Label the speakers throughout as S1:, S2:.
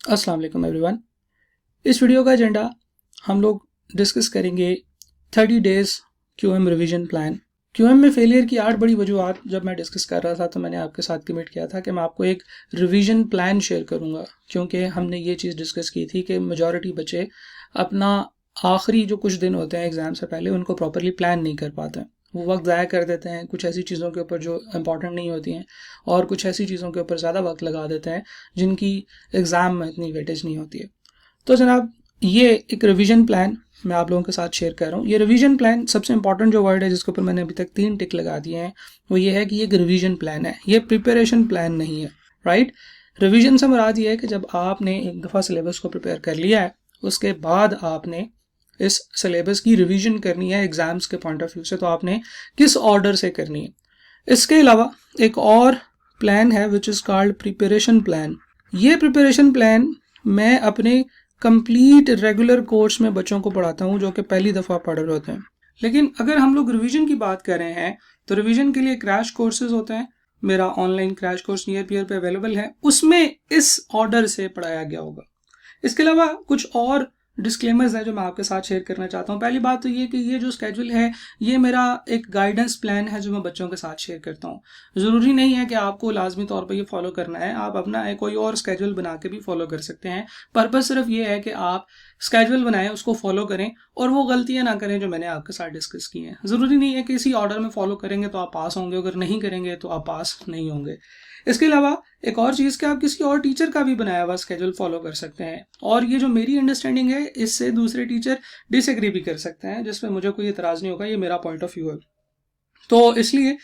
S1: अस्सलाम वालेकुम एवरीवन। इस वीडियो का एजेंडा हम लोग डिस्कस करेंगे 30 days QM revision plan. QM में फेलियर की 8 बड़ी वजूहत जब मैं डिस्कस कर रहा था तो मैंने आपके साथ कमिट किया था कि मैं आपको एक रिवीजन प्लान शेयर करूंगा, क्योंकि हमने ये चीज़ डिस्कस की थी कि मेजॉरिटी बच्चे अपना आखिरी जो कुछ दिन होते हैं एग्ज़ाम से पहले उनको प्रॉपरली प्लान नहीं कर पाते हैं। वो वक्त ज़ाया कर देते हैं कुछ ऐसी चीज़ों के ऊपर जो इंपॉर्टेंट नहीं होती हैं, और कुछ ऐसी चीज़ों के ऊपर ज़्यादा वक्त लगा देते हैं जिनकी एग्ज़ाम में इतनी वेटेज नहीं होती है। तो जनाब, ये एक रिवीजन प्लान मैं आप लोगों के साथ शेयर कर रहा हूँ। ये रिवीजन प्लान, सबसे इंपॉर्टेंट जो वर्ड है जिसके ऊपर मैंने अभी तक 3 टिक लगा दिए हैं, वो ये है कि ये एक रिवीजन प्लान है, ये प्रिपरेशन प्लान नहीं है। राइट, रिवीजन से मुराद ये है कि जब आपने एक दफ़ा सिलेबस को प्रिपेयर कर लिया है, उसके बाद आपने इस सिलेबस की रिवीजन करनी है एग्ज़ाम्स के पॉइंट ऑफ व्यू से, तो आपने किस ऑर्डर से करनी है। इसके अलावा एक और प्लान है which is called preparation plan. ये प्रिपरेशन प्लान मैं अपने कंप्लीट रेगुलर कोर्स में बच्चों को पढ़ाता हूँ जो कि पहली दफ़ा पढ़ रहे होते हैं। लेकिन अगर हम लोग रिवीजन की बात कर रहे हैं तो रिवीजन के लिए क्रैश कोर्सेज होते हैं। मेरा ऑनलाइन क्रैश कोर्स नियर पियर पे अवेलेबल है, उसमें इस ऑर्डर से पढ़ाया गया होगा। इसके अलावा कुछ और डिस्क्लेमर्स हैं जो मैं आपके साथ शेयर करना चाहता हूँ। पहली बात तो ये कि ये जो स्केड्यूल है ये मेरा एक गाइडेंस प्लान है जो मैं बच्चों के साथ शेयर करता हूँ। ज़रूरी नहीं है कि आपको लाजमी तौर पर ये फॉलो करना है, आप अपना कोई और स्केड्यूल बना के भी फॉलो कर सकते हैं। पर्पस सिर्फ ये है कि आप स्केड्यूल बनाएं, उसको फॉलो करें और वो गलतियां ना करें जो मैंने आपके साथ डिस्कस की हैं। ज़रूरी नहीं है कि इसी ऑर्डर में फॉलो करेंगे तो आप पास होंगे, अगर नहीं करेंगे तो आप पास नहीं होंगे। इसके अलावा एक और चीज़ कि आप किसी और टीचर का भी बनाया हुआ स्केड्यूल फॉलो कर सकते हैं, और ये जो मेरी अंडरस्टैंडिंग है इससे दूसरे टीचर डिसएग्री भी कर सकते हैं, जिसमें मुझे कोई एतराज़ नहीं होगा। ये मेरा पॉइंट ऑफ व्यू है। तो इसलिए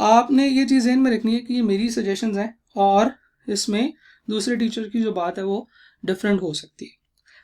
S1: आपने ये चीज़ ध्यान में रखनी है कि ये मेरी सजेशंस हैं और इसमें दूसरे टीचर की जो बात है वो डिफरेंट हो सकती है।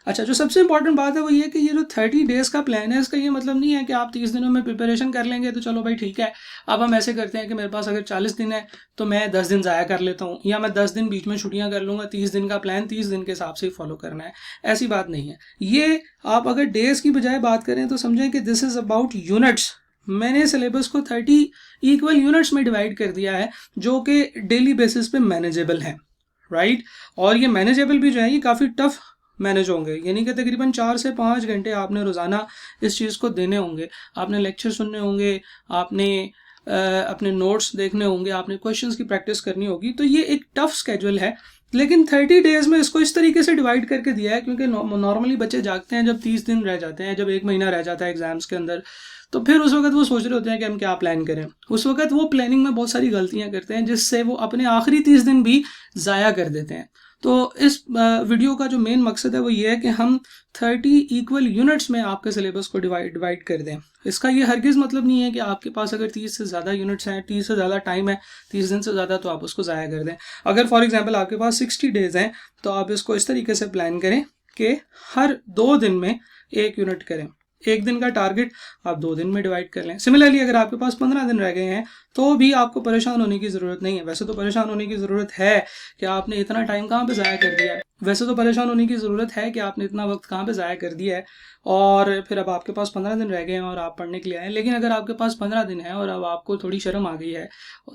S1: अच्छा, जो सबसे इंपॉर्टेंट बात है वो ये कि ये जो 30 डेज़ का प्लान है, इसका ये मतलब नहीं है कि आप 30 दिनों में प्रिपरेशन कर लेंगे तो चलो भाई ठीक है। अब हम ऐसे करते हैं कि मेरे पास अगर 40 दिन है तो मैं 10 दिन ज़ाया कर लेता हूँ, या मैं 10 दिन बीच में छुट्टियाँ कर लूँगा। 30 दिन का प्लान 30 दिन के हिसाब से ही फॉलो करना है, ऐसी बात नहीं है। ये आप अगर डेज़ की बजाय बात करें तो समझें कि दिस इज़ अबाउट यूनिट्स। मैंने सिलेबस को 30 इक्वल यूनिट्स में डिवाइड कर दिया है जो कि डेली बेसिस पे मैनेजेबल हैं। राइट, और ये मैनेजेबल भी जो है ये काफ़ी टफ मैनेज होंगे, यानी कि तकरीबन 4 से 5 घंटे आपने रोज़ाना इस चीज़ को देने होंगे। आपने लेक्चर सुनने होंगे, आपने अपने नोट्स देखने होंगे, आपने क्वेश्चंस की प्रैक्टिस करनी होगी। तो ये एक टफ स्केड्यूल है, लेकिन 30 डेज़ में इसको इस तरीके से डिवाइड करके दिया है क्योंकि नॉर्मली बच्चे जागते हैं जब 30 दिन रह जाते हैं, जब 1 महीना रह जाता है एग्जाम्स के अंदर, तो फिर उस वक्त वो सोच रहे होते हैं कि हम क्या प्लान करें। उस वक्त वो प्लानिंग में बहुत सारी गलतियां करते हैं जिससे वो अपने आखिरी 30 दिन भी ज़ाया कर देते हैं। तो इस वीडियो का जो मेन मकसद है वो ये है कि हम 30 इक्वल यूनिट्स में आपके सिलेबस को डिवाइड कर दें। इसका ये हरगिज़ मतलब नहीं है कि आपके पास अगर 30 से ज़्यादा यूनिट्स हैं, 30 से ज़्यादा टाइम है, 30 दिन से ज़्यादा, तो आप उसको ज़ाया कर दें। अगर फॉर एग्जांपल आपके पास 60 डेज़ हैं तो आप इसको इस तरीके से प्लान करें कि हर 2 दिन में 1 यूनिट करें। 1 दिन का टारगेट आप 2 दिन में डिवाइड कर लें। सिमिलरली अगर आपके पास 15 दिन रह गए हैं तो भी आपको परेशान होने की ज़रूरत नहीं है। वैसे तो परेशान होने की ज़रूरत है कि आपने इतना टाइम कहाँ पे ज़ाया कर दिया है, वैसे तो परेशान होने की ज़रूरत है कि आपने इतना वक्त कहाँ पे ज़ाया कर दिया है, और फिर अब आपके पास 15 दिन रह गए हैं और आप पढ़ने के लिए आए। लेकिन अगर आपके पास 15 दिन है और अब आपको थोड़ी शर्म आ गई है,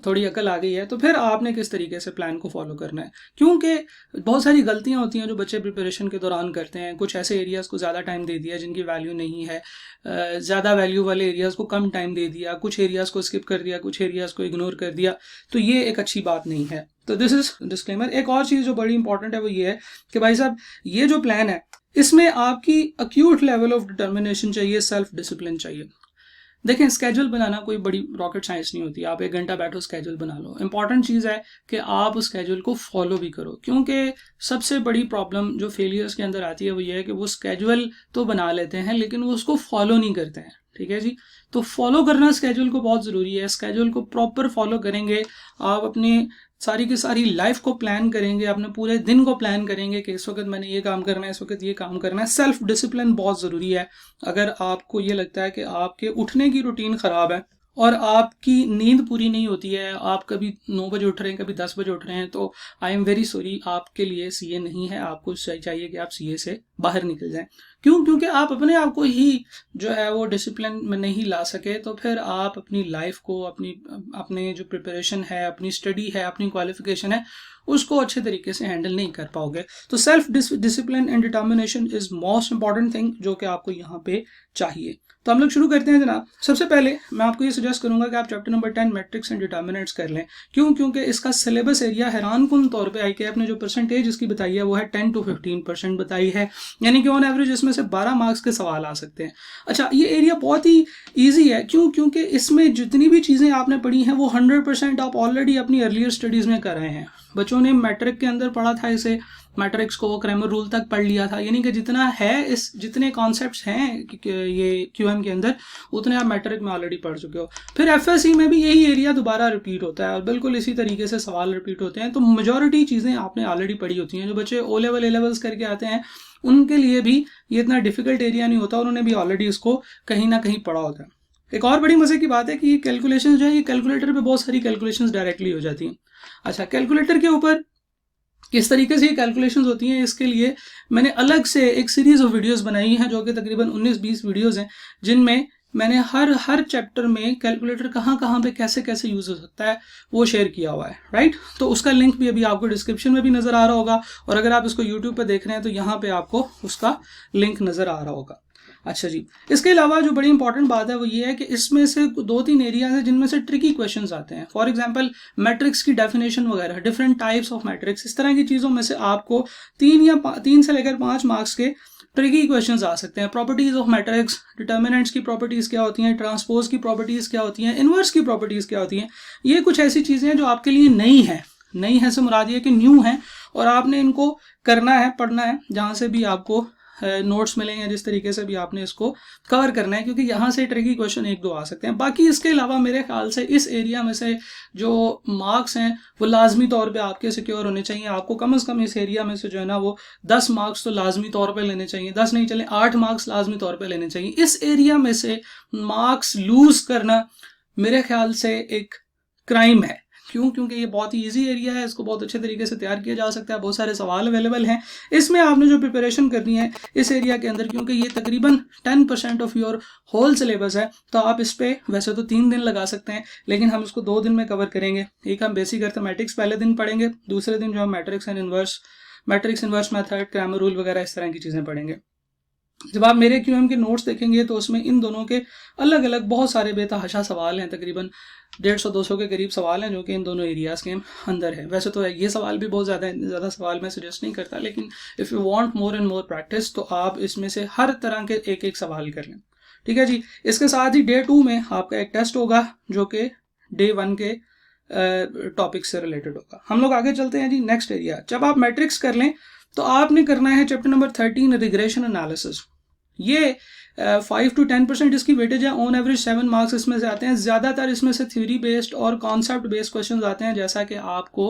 S1: थोड़ी अकल आ गई है, तो फिर आपने किस तरीके से प्लान को फॉलो करना है। क्योंकि बहुत सारी गलतियाँ होती हैं जो बच्चे प्रिपरेशन के दौरान करते हैं। कुछ ऐसे एरियाज़ को ज़्यादा टाइम दे दिया जिनकी वैल्यू नहीं है, ज़्यादा वैल्यू वाले एरियाज़ को कम टाइम दे दिया, कुछ एरियाज़ को स्किप कर दिया, कुछ एरियाज़ को इग्नोर कर दिया, तो ये एक अच्छी बात नहीं है। तो दिस इज डिस्क्लेमर। एक और चीज़ जो बड़ी इंपॉर्टेंट है वो ये है कि भाई साहब, ये जो प्लान है इसमें आपकी अक्यूट लेवल ऑफ डिटर्मिनेशन चाहिए, सेल्फ डिसिप्लिन चाहिए। देखें, स्केड्यूल बनाना कोई बड़ी रॉकेट साइंस नहीं होती। आप 1 घंटा बैठो स्केड्यूल बना लो। इंपॉर्टेंट चीज़ है कि आप उस स्केड्यूल को फॉलो भी करो, क्योंकि सबसे बड़ी प्रॉब्लम जो फेलियर्स के अंदर आती है वो ये है कि वो स्केड्यूल तो बना लेते हैं लेकिन वो उसको फॉलो नहीं करते हैं। ठीक है जी, तो फॉलो करना स्केड्यूल को बहुत ज़रूरी है। स्केड्यूल को प्रॉपर फॉलो करेंगे, आप अपनी सारी की सारी लाइफ को प्लान करेंगे, अपने पूरे दिन को प्लान करेंगे कि इस वक्त मैंने ये काम करना है, इस वक्त ये काम करना है। सेल्फ डिसिप्लिन बहुत ज़रूरी है। अगर आपको ये लगता है कि आपके उठने की रूटीन ख़राब है और आपकी नींद पूरी नहीं होती है, आप कभी 9 बजे उठ रहे हैं, कभी 10 बजे उठ रहे हैं, तो आई एम वेरी सॉरी, आपके लिए सीए नहीं है। आपको चाहिए कि आप सीए से बाहर निकल जाएं। क्यों? क्योंकि आप अपने आप को ही जो है वो डिसिप्लिन में नहीं ला सके तो फिर आप अपनी लाइफ को, अपने जो प्रिपरेशन है, अपनी स्टडी है, अपनी क्वालिफिकेशन है, उसको अच्छे तरीके से हैंडल नहीं कर पाओगे। तो self discipline and determination is most important thing जो कि आपको यहाँ पे चाहिए। तो हम लोग शुरू करते हैं जनाब। सबसे पहले मैं आपको ये सजेस्ट करूंगा कि आप chapter number 10 matrix and determinants कर लें। क्यों? क्योंकि इसका सिलेबस एरिया हैरानकुन तौर पे ICAP ने जो परसेंटेज इसकी बताई है वो है 10 to 15% बताई है, यानी कि ऑन एवरेज इसमें से 12 मार्क्स के सवाल आ सकते हैं। अच्छा, ये एरिया बहुत ही ईजी है। क्यों? क्योंकि इसमें जितनी भी चीज़ें आपने पढ़ी हैं वो 100% आप ऑलरेडी अपनी अर्लियर स्टडीज़ में कर रहे हैं। बच्चों ने मैट्रिक के अंदर पढ़ा था इसे, मैट्रिक्स को क्रैमर रूल तक पढ़ लिया था, यानी कि जितना है जितने कॉन्सेप्ट्स हैं ये QM के अंदर उतने आप मैट्रिक में ऑलरेडी पढ़ चुके हो। फिर FSC में भी यही एरिया दोबारा रिपीट होता है और बिल्कुल इसी तरीके से सवाल रिपीट होते हैं। तो मेजॉरिटी चीज़ें आपने ऑलरेडी पढ़ी होती हैं। जो बच्चे O लेवल A लेवल्स करके आते हैं उनके लिए भी ये इतना डिफिकल्ट एरिया नहीं होता, उन्होंने भी ऑलरेडी इसको कहीं ना कहीं पढ़ा होता है। एक और बड़ी मजे की बात है कि ये कैलकुलेशंस जो है ये कैलकुलेटर पे बहुत सारी कैलकुलेशंस डायरेक्टली हो जाती हैं। अच्छा, कैलकुलेटर के ऊपर किस तरीके से ये कैलकुलेशंस होती हैं इसके लिए मैंने अलग से एक सीरीज ऑफ वीडियोस बनाई हैं जो कि तकरीबन 19-20 वीडियोस हैं, जिनमें मैंने हर चैप्टर में कैलकुलेटर कहाँ पे कैसे कैसे यूज हो सकता है वो शेयर किया हुआ है, राइट। तो उसका लिंक भी अभी आपको डिस्क्रिप्शन में भी नजर आ रहा होगा, और अगर आप इसको यूट्यूब पे देख रहे हैं तो यहाँ पे आपको उसका लिंक नजर आ रहा होगा। अच्छा जी, इसके अलावा जो बड़ी इंपॉर्टेंट बात है वो ये है कि इसमें से 2-3 एरियाज हैं जिनमें से ट्रिकी क्वेश्चंस आते हैं। फॉर एग्जांपल मैट्रिक्स की डेफिनेशन वगैरह, डिफरेंट टाइप्स ऑफ मैट्रिक्स, इस तरह की चीज़ों में से आपको 3 से लेकर 5 मार्क्स के ट्रिकी क्वेश्चंस आ सकते हैं। प्रॉपर्टीज ऑफ मैट्रिक्स, डिटर्मिनेंट्स की प्रॉपर्टीज क्या होती हैं, ट्रांसपोज की प्रॉपर्टीज क्या होती हैं, इनवर्स की प्रॉपर्टीज क्या होती हैं। ये कुछ ऐसी चीज़ें हैं जो आपके लिए नई है से मुराद ये कि न्यू है, और आपने इनको करना है, पढ़ना है, जहाँ से भी आपको नोट्स मिले या जिस तरीके से भी आपने इसको कवर करना है, क्योंकि यहाँ से ट्रिकी क्वेश्चन 1-2 आ सकते हैं। बाकी इसके अलावा मेरे ख्याल से इस एरिया में से जो मार्क्स हैं वो लाजमी तौर पे आपके सिक्योर होने चाहिए। आपको कम से कम इस एरिया में से जो है ना वो 10 मार्क्स तो लाजमी तौर पे लेने चाहिए, 10 नहीं चले 8 मार्क्स लाजमी तौर पे लेने चाहिए। इस एरिया में से मार्क्स लूज करना मेरे ख्याल से एक क्राइम है। क्यों? क्योंकि ये बहुत ही ईजी एरिया है, इसको बहुत अच्छे तरीके से तैयार किया जा सकता है, बहुत सारे सवाल अवेलेबल हैं इसमें। आपने जो प्रिपरेशन करनी है इस एरिया के अंदर, क्योंकि ये तकरीबन 10% ऑफ योर होल सिलेबस है, तो आप इस पे वैसे तो 3 दिन लगा सकते हैं, लेकिन हम इसको 2 दिन में कवर करेंगे। एक हम बेसिक अर्थमेटिक्स पहले दिन पढ़ेंगे, दूसरे दिन जो हम matrix inverse method, Cramer rule वगैरह इस तरह की चीज़ें पढ़ेंगे। जब आप मेरे QM के नोट्स देखेंगे तो उसमें इन दोनों के अलग अलग बहुत सारे बेतहाशा सवाल हैं, तकरीबन 150-200 के करीब सवाल हैं जो कि इन दोनों एरियाज़ के अंदर है। वैसे तो ये सवाल भी बहुत ज़्यादा सवाल मैं सजेस्ट नहीं करता, लेकिन if you want more and more practice तो आप इसमें से हर तरह के एक सवाल कर लें, ठीक है जी। इसके साथ ही डे 2 में आपका एक टेस्ट होगा जो कि डे 1 के टॉपिक से रिलेटेड होगा। हम लोग आगे चलते हैं जी। नेक्स्ट एरिया, जब आप मैट्रिक्स कर लें तो आपने करना है चैप्टर नंबर 13 रिग्रेशन एनालिसिस। ये 5 to 10% इसकी वेटेज है, ऑन एवरेज 7 मार्क्स इसमें से आते हैं। ज़्यादातर इसमें से थ्योरी बेस्ड और कॉन्सेप्ट बेस्ड क्वेश्चंस आते हैं, जैसा कि आपको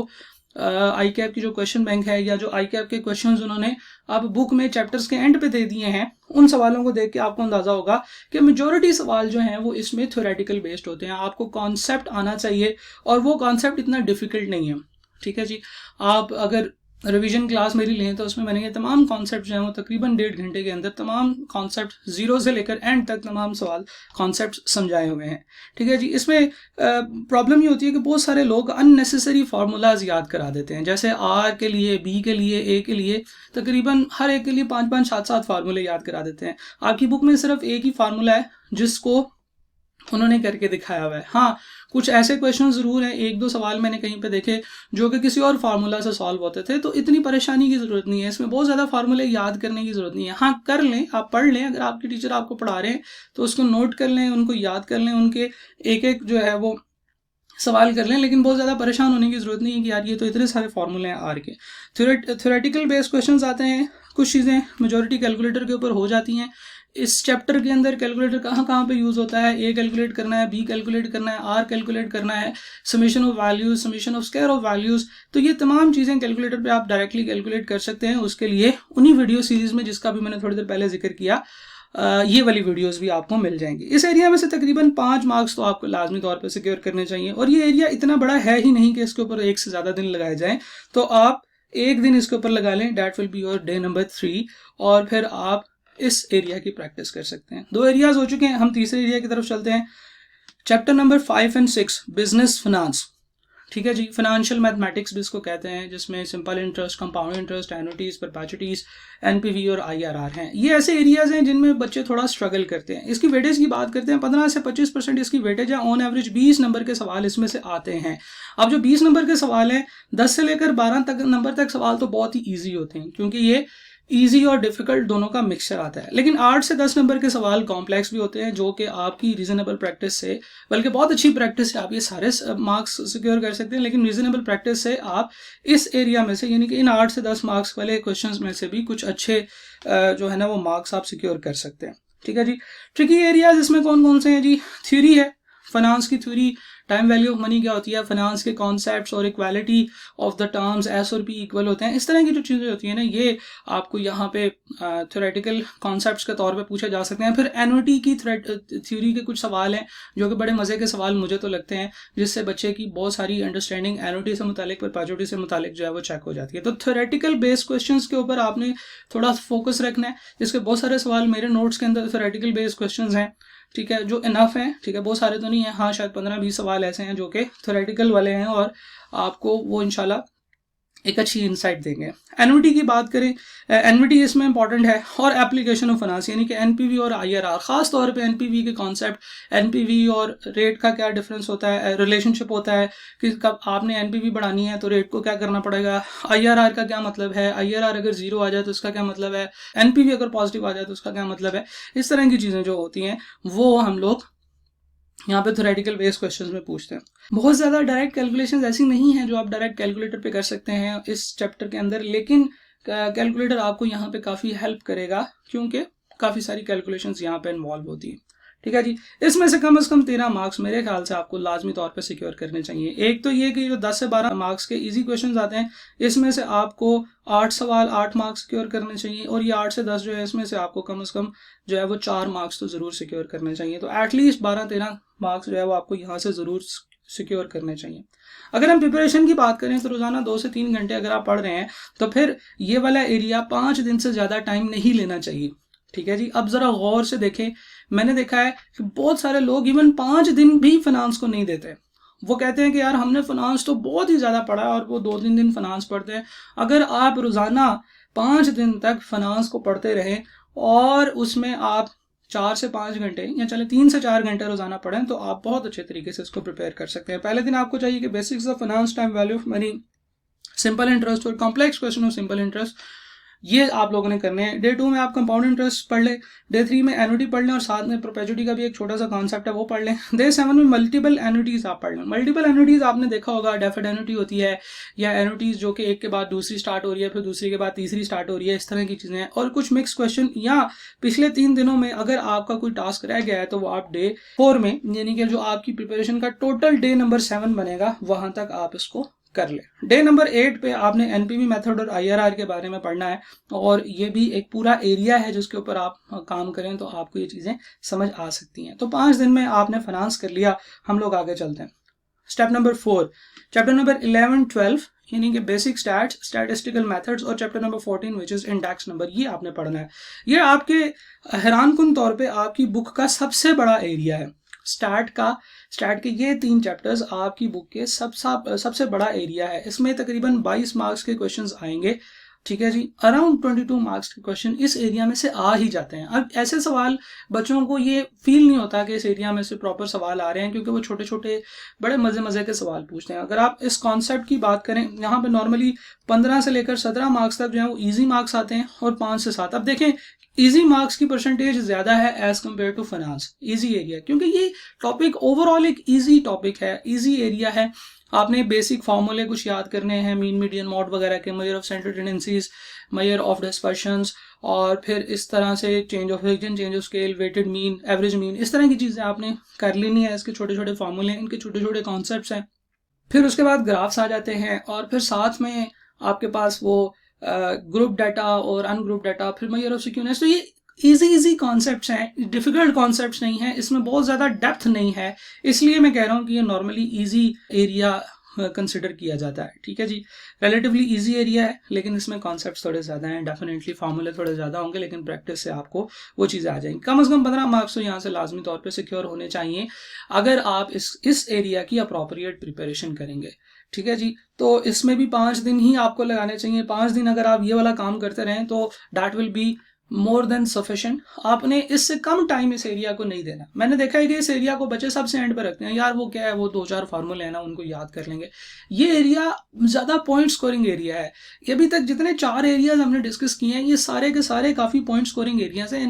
S1: ICAP की जो क्वेश्चन बैंक है या जो ICAP के क्वेश्चंस उन्होंने आप बुक में चैप्टर्स के एंड पे दे दिए हैं, उन सवालों को देख के आपको अंदाजा होगा कि मेजॉरिटी सवाल जो हैं वो इसमें थ्योरेटिकल बेस्ड होते हैं। आपको कॉन्सेप्ट आना चाहिए और वो कॉन्सेप्ट इतना डिफिकल्ट नहीं है, ठीक है जी। आप अगर रिवीजन क्लास मेरी लें तो उसमें मैंने ये तमाम कॉन्सेप्ट जो हैं वो तकरीबन 1.5 घंटे के अंदर तमाम कॉन्सेप्ट 0 से लेकर एंड तक तमाम सवाल कॉन्सेप्ट समझाए हुए हैं, ठीक है जी। इसमें प्रॉब्लम ये होती है कि बहुत सारे लोग अननेसेसरी फार्मूलाज याद करा देते हैं, जैसे R के लिए, B के लिए, A के लिए तकरीबन हर एक के लिए 5-5, 7-7 फार्मूले याद करा देते हैं। आपकी बुक में सिर्फ एक ही फार्मूला है जिसको उन्होंने करके दिखाया हुआ है। हाँ, कुछ ऐसे क्वेश्चन जरूर हैं, 1-2 सवाल मैंने कहीं पे देखे जो कि किसी और फार्मूला से सॉल्व होते थे, तो इतनी परेशानी की जरूरत नहीं है, इसमें बहुत ज़्यादा फार्मूले याद करने की जरूरत नहीं है। हाँ, कर लें, आप पढ़ लें, अगर आपके टीचर आपको पढ़ा रहे हैं तो उसको नोट कर लें, उनको याद कर लें, उनके एक जो है वो सवाल कर लें, लेकिन बहुत ज़्यादा परेशान होने की ज़रूरत नहीं है कि यार ये तो इतने सारे फार्मूले हैं आर के। थ्योरेटिकल बेस्ड क्वेश्चंस आते हैं, कुछ चीज़ें मेजॉरिटी कैलकुलेटर के ऊपर हो जाती हैं। इस चैप्टर के अंदर कैलकुलेटर कहाँ पे यूज़ होता है, A कैलकुलेट करना है, B कैलकुलेट करना है, R कैलकुलेट करना है, summation of values, summation of square of values, तो ये तमाम चीज़ें कैलकुलेटर पे आप डायरेक्टली कैलकुलेट कर सकते हैं। उसके लिए उन्हीं वीडियो सीरीज में जिसका भी मैंने थोड़ी देर पहले जिक्र किया, ये वाली वीडियोस भी आपको मिल जाएंगी। इस एरिया में से तकरीबन 5 मार्क्स तो आपको लाजमी तौर पे सिक्योर करने चाहिए, और ये एरिया इतना बड़ा है ही नहीं कि इसके ऊपर एक से ज़्यादा दिन लगाए जाएं। तो आप एक दिन इसके ऊपर लगा लें, that will be your day number 3, और फिर आप इस एरिया की प्रैक्टिस कर सकते हैं। 2 एरियाज हो चुके हैं, हम तीसरे एरिया की तरफ चलते हैं। चैप्टर नंबर 5 और 6 बिजनेस फिनांस, ठीक है जी, फाइनेंशियल मैथमेटिक्स भी इसको कहते हैं, जिसमें simple interest, compound interest, annuities, perpetuities, NPV और आईआरआर हैं। ये ऐसे एरियाज हैं जिनमें बच्चे थोड़ा स्ट्रगल करते हैं। इसकी वेटेज की बात करते हैं, 15 से 25% इसकी वेटेज है। ऑन एवरेज 20 नंबर के सवाल इसमें से आते हैं। अब जो 20 नंबर के सवाल हैं, 10 से लेकर 12 नंबर तक सवाल तो बहुत ही ईजी होते हैं, क्योंकि ये ईजी और डिफिकल्ट दोनों का मिक्सचर आता है। लेकिन 8 से 10 नंबर के सवाल कॉम्प्लेक्स भी होते हैं, जो कि आपकी रीजनेबल प्रैक्टिस से, बल्कि बहुत अच्छी प्रैक्टिस से आप ये सारे मार्क्स सिक्योर कर सकते हैं। लेकिन रीजनेबल प्रैक्टिस से आप इस एरिया में से, यानी कि इन 8 से 10 मार्क्स वाले क्वेश्चंस में से भी कुछ अच्छे जो है ना वो मार्क्स आप सिक्योर कर सकते हैं। ठीक है जी। ट्रिकी एरियाज इसमें कौन कौन से हैं जी? थ्योरी है, फाइनेंस की theory, time value of money क्या होती है, फाइनेंस के कॉन्सेप्ट्स और equality of the terms, S और पी इक्वल होते हैं, इस तरह की जो चीज़ें होती हैं ना, ये आपको यहाँ पे थ्योरेटिकल कॉन्सेप्ट्स के तौर पे पूछे जा सकते हैं। फिर एन्युटी की थ्योरी के कुछ सवाल हैं जो कि बड़े मज़े के सवाल मुझे तो लगते हैं, जिससे बच्चे की बहुत सारी अंडरस्टैंडिंग एन्युटी से मुतालिक, परपेचुइटी से मुतालिक जो है वो चेक हो जाती है। तो थ्योरेटिकल बेस्ड क्वेश्चंस के ऊपर आपने थोड़ा फोकस रखना है। इसके बहुत सारे सवाल मेरे नोट्स के अंदर थ्योरेटिकल बेस्ड क्वेश्चंस हैं, ठीक है, जो इनफ है, ठीक है, बहुत सारे तो नहीं है, हाँ शायद 15-20 सवाल ऐसे हैं जो कि थ्योरेटिकल वाले हैं और आपको वो इंशाल्लाह एक अच्छी इंसाइट देंगे। एन्युटी की बात करें, एन्युटी इसमें इंपॉर्टेंट है, और एप्लीकेशन ऑफ फाइनेंस, यानी कि एनपीवी और आईआरआर, खास तौर पे एनपीवी के कॉन्सेप्ट, एनपीवी और रेट का क्या डिफरेंस होता है, रिलेशनशिप होता है कि कब आपने एनपीवी बढ़ानी है तो रेट को क्या करना पड़ेगा, आईआरआर का क्या मतलब है, आईआरआर अगर 0 आ जाए तो उसका क्या मतलब है, एनपीवी अगर पॉजिटिव आ जाए तो उसका क्या मतलब है। इस तरह की चीज़ें जो होती हैं वो हम लोग यहाँ पे थ्योरेटिकल बेस्ड क्वेश्चंस में पूछते हैं। बहुत ज़्यादा डायरेक्ट कैलकुलेशंस ऐसी नहीं है जो आप डायरेक्ट कैलकुलेटर पे कर सकते हैं इस चैप्टर के अंदर, लेकिन कैलकुलेटर आपको यहाँ पे काफ़ी हेल्प करेगा, क्योंकि काफ़ी सारी कैलकुलेशंस यहाँ पे इन्वॉल्व होती हैं। ठीक है जी। इसमें से कम 13 मार्क्स मेरे ख्याल से आपको लाजमी तौर पे सिक्योर करने चाहिए। एक तो ये कि जो 10 से 12 मार्क्स के इजी क्वेश्चंस आते हैं, इसमें से आपको 8 सवाल 8 मार्क्स सिक्योर करने चाहिए, और ये 8 से 10 जो है इसमें से आपको कम से कम जो है वो 4 मार्क्स तो ज़रूर सिक्योर करने चाहिए। तो एटलीस्ट 12-13 मार्क्स जो है वो आपको यहाँ से ज़रूर सिक्योर करने चाहिए। अगर हम प्रिपरेशन की बात करें तो रोज़ाना 2 से 3 घंटे अगर आप पढ़ रहे हैं तो फिर ये वाला एरिया 5 दिन से ज़्यादा टाइम नहीं लेना चाहिए। ठीक है जी। अब ज़रा गौर से देखें, मैंने देखा है कि बहुत सारे लोग इवन 5 दिन भी फाइनेंस को नहीं देते। वो कहते हैं कि यार हमने फाइनेंस तो बहुत ही ज़्यादा पढ़ा है, और वो 2-3 दिन फाइनेंस पढ़ते हैं। अगर आप रोज़ाना 5 दिन तक फाइनेंस को पढ़ते रहें और उसमें आप 4 से 5 घंटे या चले 3 से 4 घंटे रोज़ाना पढ़ें, तो आप बहुत अच्छे तरीके से इसको प्रिपेयर कर सकते हैं। पहले दिन आपको चाहिए कि basics of finance, time value of money, simple interest और complex question of simple interest, ये आप लोगों ने करने हैं। डे 2 में आप कंपाउंड इंटरेस्ट पढ़ लें, डे 3 में एन्युटी पढ़ लें, और साथ में परपेचुइटी का भी एक छोटा सा कॉन्सेप्ट है वो पढ़ लें। डे 7 में मल्टीपल एन्युटीज आप पढ़ लें। मल्टीपल एन्युटीज आपने देखा होगा, डेफर्ड एन्युटी होती है, या एन्युटीज जो कि एक के बाद दूसरी स्टार्ट हो रही है, फिर दूसरी के बाद तीसरी स्टार्ट हो रही है, इस तरह की चीज़ें हैं। और कुछ मिक्स क्वेश्चन, या पिछले 3 दिनों में अगर आपका कोई टास्क रह गया है तो वो आप डे 4 में, यानी कि जो आपकी प्रिपरेशन का टोटल डे नंबर 7 बनेगा, वहां तक आप इसको कर ले। डे नंबर 8 पे आपने एनपीवी मेथड और आईआरआर के बारे में पढ़ना है, और ये भी एक पूरा एरिया है जिसके ऊपर आप काम करें तो आपको ये चीज़ें समझ आ सकती हैं। तो 5 दिन में आपने फाइनेंस कर लिया। हम लोग आगे चलते हैं। स्टेप नंबर 4, चैप्टर नंबर 11-12 यानी कि बेसिक स्टैट्स, स्टैटिस्टिकल मेथड्स, और chapter number 14 which is index number, ये आपने पढ़ना है। ये आपके हैरानकुन तौर पे आपकी बुक का सबसे बड़ा एरिया है। स्टैट के ये 3 चैप्टर्स आपकी बुक के सबसे बड़ा एरिया है। इसमें तकरीबन 22 मार्क्स के क्वेश्चंस आएंगे। ठीक है जी। अराउंड 22 मार्क्स के क्वेश्चन इस एरिया में से आ ही जाते हैं। अब ऐसे सवाल बच्चों को ये फील नहीं होता कि इस एरिया में से प्रॉपर सवाल आ रहे हैं, क्योंकि वो छोटे छोटे बड़े मजे के सवाल पूछते हैं। अगर आप इस कॉन्सेप्ट की बात करें, यहाँ पे नॉर्मली 15 से लेकर 17 मार्क्स तक जो है वो ईजी मार्क्स आते हैं, और 5 से 7। अब देखें, इजी मार्क्स की परसेंटेज ज्यादा है as compare to finance, easy area, क्योंकि ये टॉपिक ओवरऑल एक इजी टॉपिक है, इजी एरिया है। आपने बेसिक फार्मूले कुछ याद करने हैं, मीन, मीडियन, मॉड वगैरह के, measure of central tendencies, measure of dispersions, और फिर इस तरह से change of region, change of scale, weighted mean, average mean, इस तरह की चीज़ें आपने कर लेनी है। इसके छोटे छोटे फार्मूले, इनके छोटे छोटे कॉन्सेप्ट्स हैं। फिर उसके बाद ग्राफ्स आ जाते हैं, और फिर साथ में आपके पास वो ग्रुप डाटा और अनग्रुप डाटा, फिर मेजर ऑफ सिक्योरनेस। तो ये इजी कॉन्सेप्ट्स हैं, डिफिकल्ट कॉन्सेप्ट्स नहीं हैं, इसमें बहुत ज़्यादा डेप्थ नहीं है। इसलिए मैं कह रहा हूँ कि ये नॉर्मली इजी एरिया कंसिडर किया जाता है। ठीक है जी, रिलेटिवली इजी एरिया है, लेकिन इसमें कॉन्सेप्ट्स थोड़े ज़्यादा हैं, डेफिनेटली फार्मूले थोड़े ज़्यादा होंगे, लेकिन प्रैक्टिस से आपको वो चीज़ें आ जाएंगी। कम से कम 15 मार्क्स तो यहाँ से लाजमी तौर पे सिक्योर होने चाहिए अगर आप इस एरिया की अप्रोप्रिएट प्रिपरेशन करेंगे। ठीक है जी, तो इसमें भी 5 दिन ही आपको लगाने चाहिए। 5 दिन अगर आप ये वाला काम करते रहें तो that will be more than sufficient. आपने इससे कम टाइम इस एरिया को नहीं देना। मैंने देखा है कि इस एरिया को बच्चे सबसे एंड पे रखते हैं, यार वो क्या है, वो 2-4 फार्मूले हैं ना, उनको याद कर लेंगे। ये एरिया ज़्यादा पॉइंट स्कोरिंग एरिया है। ये अभी तक जितने 4 एरियाज हमने डिस्कस किए हैं, ये सारे के सारे काफ़ी पॉइंट स्कोरिंग एरियाज हैं।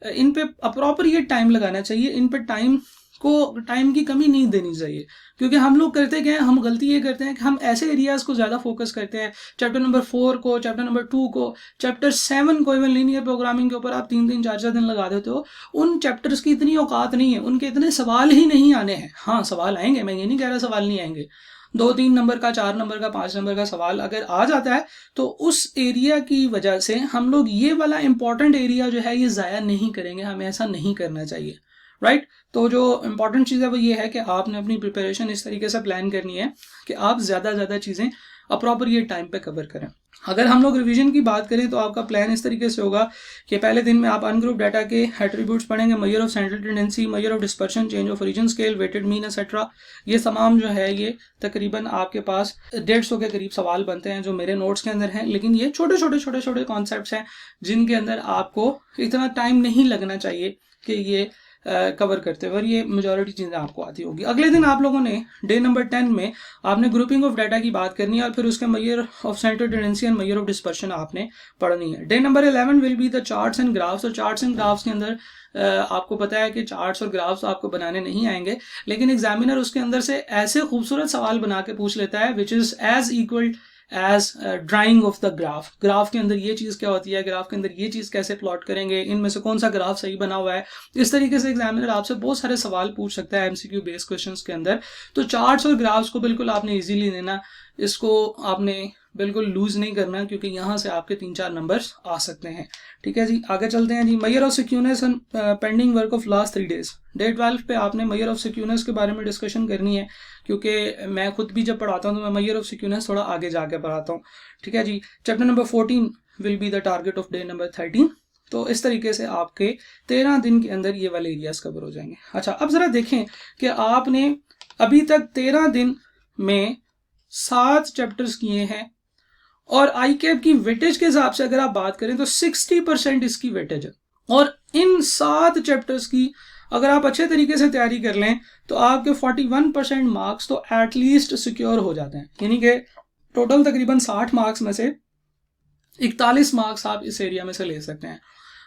S1: इन पे अप्रोप्रिएट टाइम लगाना चाहिए। इन पे टाइम की कमी नहीं देनी चाहिए, क्योंकि हम लोग करते क्या है, हम गलती ये करते हैं कि हम ऐसे एरियाज को ज़्यादा फोकस करते हैं। चैप्टर नंबर 4 को, चैप्टर नंबर 2 को, चैप्टर 7 को, इवन लीनियर प्रोग्रामिंग के ऊपर आप 3-3, 4-4 दिन लगा देते हो। उन चैप्टर्स की इतनी औकात नहीं है, उनके इतने सवाल ही नहीं आने हैं। हाँ, सवाल आएंगे, मैं ये नहीं कह रहा सवाल नहीं आएंगे। 2-3 नंबर का, 4 नंबर का, 5 नंबर का सवाल अगर आ जाता है तो उस एरिया की वजह से हम लोग ये वाला इंपॉर्टेंट एरिया जो है ये ज़ाया नहीं करेंगे। हमें ऐसा नहीं करना चाहिए, राइट। तो जो इंपॉर्टेंट चीज़ है वो ये है कि आपने अपनी प्रिपरेशन इस तरीके से प्लान करनी है कि आप ज़्यादा चीज़ें अप्रोप्रिएट टाइम पे कवर करें। अगर हम लोग रिवीजन की बात करें तो आपका प्लान इस तरीके से होगा कि पहले दिन में आप अनग्रुप डाटा के एट्रीब्यूट्स पढ़ेंगे, measure of central tendency, measure of dispersion, change of origin scale, weighted mean etcetera. ये तमाम जो है ये तकरीबन आपके पास 150 के करीब सवाल बनते हैं जो मेरे नोट्स के अंदर हैं। लेकिन ये छोटे कॉन्सेप्ट्स हैं जिनके अंदर आपको इतना टाइम नहीं लगना चाहिए कि ये कवर करते हुए, और ये मेजॉरिटी चीज़ें आपको आती होगी। अगले दिन आप लोगों ने डे नंबर 10 में आपने ग्रुपिंग ऑफ डाटा की बात करनी है और फिर उसके major of central tendency and major of dispersion आपने पढ़नी है। Day number 11 will be the charts and graphs. और चार्ट्स एंड ग्राफ्स के अंदर आपको पता है कि चार्ट्स और ग्राफ्स आपको बनाने नहीं आएंगे, लेकिन एग्जामिनर उसके अंदर से ऐसे खूबसूरत सवाल बना के पूछ लेता है which is as equal as drawing of the graph के अंदर ये चीज़ क्या होती है, ग्राफ के अंदर ये चीज़ कैसे प्लॉट करेंगे, इनमें से कौन सा ग्राफ सही बना हुआ है। इस तरीके से एग्जामिनर आपसे बहुत सारे सवाल पूछ सकता है एमसीक्यू बेस्ड क्वेश्चंस के अंदर। तो चार्ट्स और ग्राफ्स को बिल्कुल आपने इजीली लेना, इसको आपने बिल्कुल लूज नहीं करना, क्योंकि यहाँ से आपके 3-4 नंबर्स आ सकते हैं। ठीक है जी, आगे चलते हैं जी। Measure of secureness and pending work of last 3 days. Day 12 पे आपने मेजर ऑफ सिक्योरनेस के बारे में डिस्कशन करनी है, क्योंकि मैं खुद भी जब पढ़ाता हूँ तो मैं मेजर ऑफ सिक्योरनेस थोड़ा आगे जाके पढ़ाता हूँ। ठीक है जी, chapter number 14 will be the target of day number 13। तो इस तरीके से आपके 13 दिन के अंदर ये वाले एरियाज कवर हो जाएंगे। अच्छा, अब जरा देखें कि आपने अभी तक 13 दिन में 7 चैप्टर्स किए हैं, और आई कैप की वेटेज के हिसाब से अगर आप बात करें तो 60% इसकी वेटेज है। और इन 7 चैप्टर्स की अगर आप अच्छे तरीके से तैयारी कर लें तो आपके 41% मार्क्स तो एटलीस्ट सिक्योर हो जाते हैं। यानी कि टोटल तकरीबन 60 मार्क्स में से 41 मार्क्स आप इस एरिया में से ले सकते हैं।